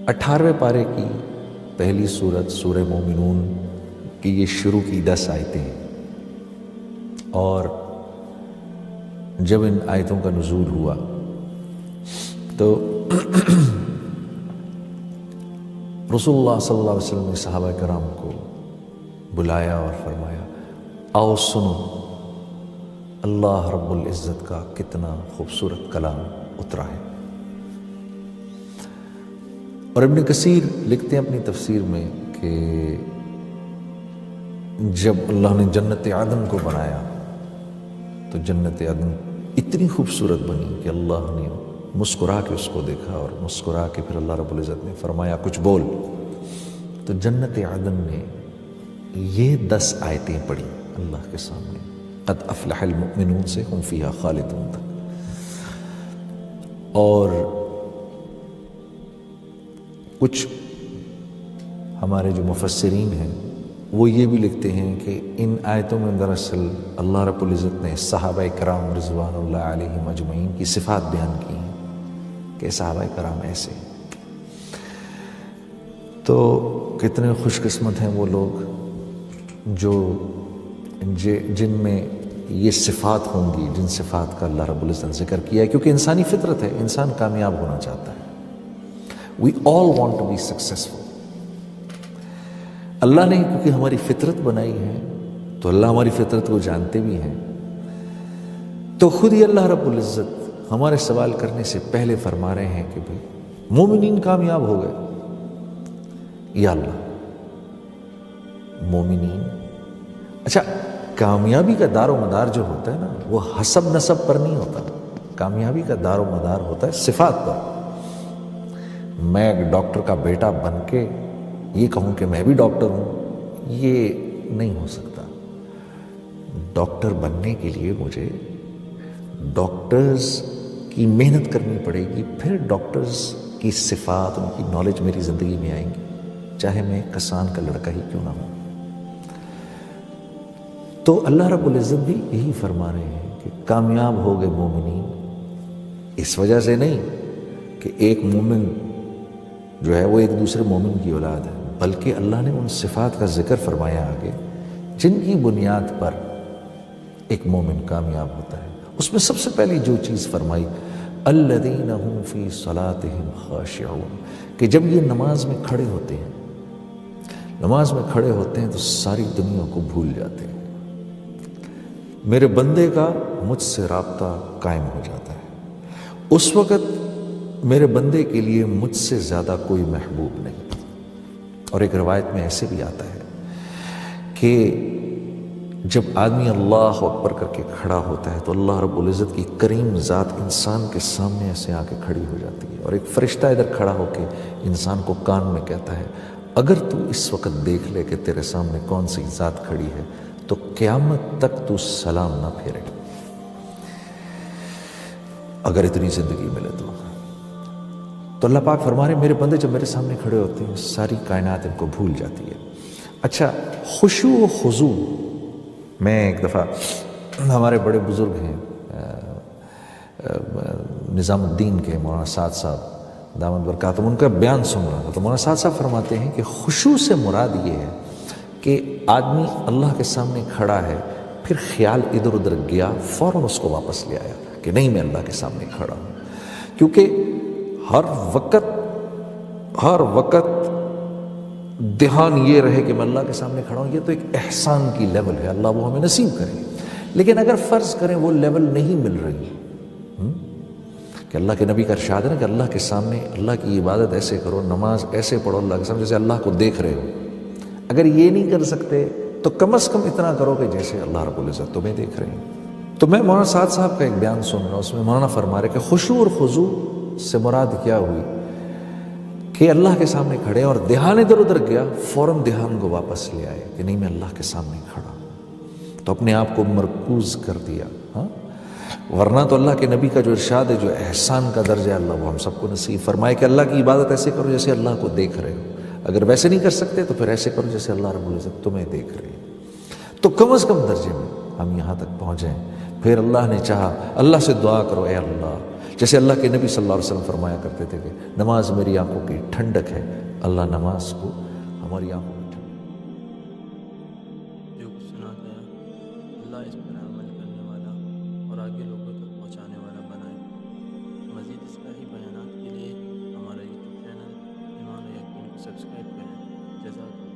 18ویں پارے کی پہلی سورت سورہ مومنون کی یہ شروع کی 10 آیتیں ہیں، اور جب ان آیتوں کا نزول ہوا تو رسول اللہ صلی اللہ علیہ وسلم نے صحابہ کرام کو بلایا اور فرمایا آؤ سنو اللہ رب العزت کا کتنا خوبصورت کلام اترا ہے۔ اور ابن کثیر لکھتے ہیں اپنی تفسیر میں کہ جب اللہ نے جنت عدن کو بنایا تو جنت عدن اتنی خوبصورت بنی کہ اللہ نے مسکرا کے اس کو دیکھا، اور مسکرا کے پھر اللہ رب العزت نے فرمایا کچھ بول، تو جنت عدن نے یہ 10 آیتیں پڑھی اللہ کے سامنے، قد افلح المؤمنون سے ہم فیہا خالدون تک۔ اور کچھ ہمارے جو مفسرین ہیں وہ یہ بھی لکھتے ہیں کہ ان آیتوں میں دراصل اللہ رب العزت نے صحابہ کرام رضوان اللہ علیہم اجمعین کی صفات بیان کی ہیں کہ صحابہ کرام ایسے، تو کتنے خوش قسمت ہیں وہ لوگ جو جن میں یہ صفات ہوں گی، جن صفات کا اللہ رب العزت نے ذکر کیا ہے، کیونکہ انسانی فطرت ہے، انسان کامیاب ہونا چاہتا ہے۔ We all want to be successful۔ اللہ نے کیونکہ ہماری فطرت بنائی ہے تو اللہ ہماری فطرت کو جانتے بھی ہیں، تو خود ہی اللہ رب العزت ہمارے سوال کرنے سے پہلے فرما رہے ہیں کہ بھئی مومنین کامیاب ہو گئے۔ یا اللہ، مومنین، اچھا کامیابی کا دار و مدار جو ہوتا ہے نا وہ حسب نسب پر نہیں ہوتا، کامیابی کا دار و مدار ہوتا ہے صفات پر۔ میں ایک ڈاکٹر کا بیٹا بن کے یہ کہوں کہ میں بھی ڈاکٹر ہوں، یہ نہیں ہو سکتا۔ ڈاکٹر بننے کے لیے مجھے ڈاکٹرز کی محنت کرنی پڑے گی، پھر ڈاکٹرز کی صفات، ان کی نالج میری زندگی میں آئیں گی، چاہے میں کسان کا لڑکا ہی کیوں نہ ہوں۔ تو اللہ رب العزت بھی یہی فرما رہے ہیں کہ کامیاب ہو گئے مومنین، اس وجہ سے نہیں کہ ایک مومن جو ہے وہ ایک دوسرے مومن کی اولاد ہے، بلکہ اللہ نے ان صفات کا ذکر فرمایا آگے جن کی بنیاد پر ایک مومن کامیاب ہوتا ہے۔ اس میں سب سے پہلی جو چیز فرمائی الذین هم فی صلاتهم خاشعون، کہ جب یہ نماز میں کھڑے ہوتے ہیں، نماز میں کھڑے ہوتے ہیں تو ساری دنیا کو بھول جاتے ہیں، میرے بندے کا مجھ سے رابطہ قائم ہو جاتا ہے، اس وقت میرے بندے کے لیے مجھ سے زیادہ کوئی محبوب نہیں۔ اور ایک روایت میں ایسے بھی آتا ہے کہ جب آدمی اللہ اکبر کر کے کھڑا ہوتا ہے تو اللہ رب العزت کی کریم ذات انسان کے سامنے ایسے آ کے کھڑی ہو جاتی ہے، اور ایک فرشتہ ادھر کھڑا ہو کے انسان کو کان میں کہتا ہے اگر تو اس وقت دیکھ لے کہ تیرے سامنے کون سی ذات کھڑی ہے تو قیامت تک تو سلام نہ پھیرے، اگر اتنی زندگی ملے تو اللہ پاک فرما رہے ہیں میرے بندے جب میرے سامنے کھڑے ہوتے ہیں ساری کائنات ان کو بھول جاتی ہے۔ اچھا، خشوع و خضوع، میں ایک دفعہ ہمارے بڑے بزرگ ہیں نظام الدین کے مولانا سعد صاحب دامت برکاتہم، ان کا بیان سن رہا تھا تو مولانا سعد صاحب فرماتے ہیں کہ خشوع سے مراد یہ ہے کہ آدمی اللہ کے سامنے کھڑا ہے، پھر خیال ادھر ادھر گیا، فوراً اس کو واپس لے آیا کہ نہیں میں اللہ کے سامنے کھڑا ہوں، کیونکہ ہر وقت دھیان یہ رہے کہ میں اللہ کے سامنے کھڑا ہوں، یہ تو ایک احسان کی لیول ہے، اللہ وہ ہمیں نصیب کرے۔ لیکن اگر فرض کریں وہ لیول نہیں مل رہی کہ اللہ کے نبی کا ارشاد ہے نا کہ اللہ کے سامنے اللہ کی عبادت ایسے کرو، نماز ایسے پڑھو اللہ کے سامنے جیسے اللہ کو دیکھ رہے ہو، اگر یہ نہیں کر سکتے تو کم از کم اتنا کرو کہ جیسے اللہ رب العزت تمہیں دیکھ رہے ہیں۔ تو میں مولانا سعد صاحب کا ایک بیان سن رہا ہوں، اس میں مولانا فرما رہے کہ خشوع اور خضوع سے مراد کیا ہوئی کہ اللہ کے سامنے کھڑے اور دھیان ادھر ادھر گیا، فوراً دھیان کو واپس لے آئے کہ نہیں میں اللہ کے سامنے کھڑا ہوں، تو اپنے آپ کو مرکوز کر دیا۔ ہاں، ورنہ تو اللہ کے نبی کا جو ارشاد ہے، جو احسان کا درجہ ہے، اللہ وہ ہم سب کو نصیب فرمائے کہ اللہ کی عبادت ایسے کرو جیسے اللہ کو دیکھ رہے ہو، اگر ویسے نہیں کر سکتے تو پھر ایسے کرو جیسے اللہ رب العزت تمہیں دیکھ رہے ہیں۔ تو کم از کم درجے میں ہم یہاں تک پہنچیں، پھر اللہ نے چاہا اللہ سے دعا کرو اے اللہ جیسے اللہ کے نبی صلی اللہ علیہ وسلم فرمایا کرتے تھے کہ نماز میری آنکھوں کی ٹھنڈک ہے، اللہ نماز کو ہماری آنکھوں کی جو کچھ سنا گیا اللہ اس پر عمل کرنے والا اور آگے لوگوں تک پہنچانے والا بنائے۔ مزید اصلاحی بیانات کے لیے ہمارا یوٹیوب چینل ایمان و یقین کو سبسکرائب کریں۔ جزاک اللہ۔